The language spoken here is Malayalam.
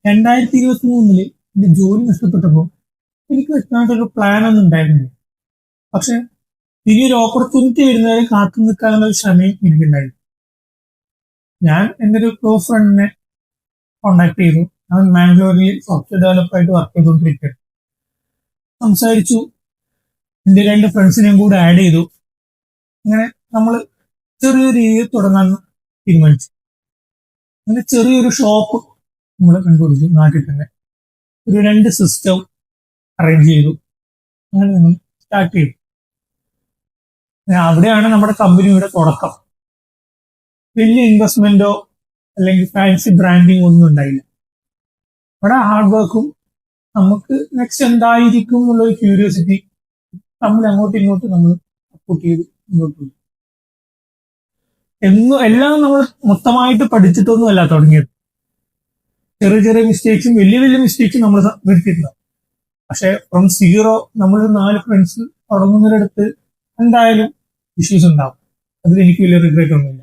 2023 എന്റെ ജോലി നഷ്ടപ്പെട്ടപ്പോൾ എനിക്ക് വ്യക്തമായിട്ടൊരു പ്ലാൻ ഒന്നും ഉണ്ടായിരുന്നില്ല. പക്ഷെ ഇനിയൊരു ഓപ്പർച്യൂണിറ്റി വരുന്നവരെ കാത്തു നിൽക്കാനുള്ള ഒരു ക്ഷമയും എനിക്കുണ്ടായിരുന്നു. ഞാൻ എൻ്റെ ഒരു ക്ലോസ് ഫ്രണ്ടിനെ കോണ്ടാക്ട് ചെയ്തു. അവൻ മാംഗ്ലൂരിൽ സോഫ്റ്റ്വെയർ ഡെവലപ്പറായിട്ട് വർക്ക് ചെയ്തുകൊണ്ടിരിക്കുകയാണ്. സംസാരിച്ചു, എൻ്റെ 2 ഫ്രണ്ട്സിനെയും കൂടെ ആഡ് ചെയ്തു. അങ്ങനെ നമ്മൾ ചെറിയൊരു രീതിയിൽ തുടങ്ങാൻ തീരുമാനിച്ചു. അങ്ങനെ ചെറിയൊരു ഷോപ്പ് നമ്മൾ കണ്ടുപിടിച്ചു നാട്ടിൽ തന്നെ. ഒരു 2 സിസ്റ്റം അറേഞ്ച് ചെയ്തു. അങ്ങനെ നമ്മൾ സ്റ്റാർട്ട് ചെയ്തു. അവിടെയാണ് നമ്മുടെ കമ്പനിയുടെ തുടക്കം. വലിയ ഇൻവെസ്റ്റ്മെന്റോ അല്ലെങ്കിൽ ഫാൻസി ബ്രാൻഡിങ് ഒന്നും ഉണ്ടായില്ല. അവിടെ ഹാർഡ് വർക്കും നമുക്ക് നെക്സ്റ്റ് എന്തായിരിക്കും എന്നുള്ളൊരു ക്യൂരിയോസിറ്റി നമ്മൾ അങ്ങോട്ടും ഇങ്ങോട്ടും നമ്മൾ സപ്പോർട്ട് ചെയ്ത് മുന്നോട്ട് പോയി. എല്ലാം നമ്മൾ മൊത്തമായിട്ട് പഠിച്ചിട്ടൊന്നും അല്ല തുടങ്ങിയത്. ചെറിയ ചെറിയ മിസ്റ്റേക്സും വലിയ വലിയ മിസ്റ്റേക്സും നമ്മൾ വരുത്തിയിട്ടുണ്ടാവും. പക്ഷെ ഫ്രം സീറോ നമ്മൾ 4 ഫ്രണ്ട്സ് തുടങ്ങുന്നതിനടുത്ത് എന്തായാലും ഇഷ്യൂസ് ഉണ്ടാവും. അതിൽ എനിക്ക് വലിയ റിഗ്രറ്റ് ഒന്നുമില്ല.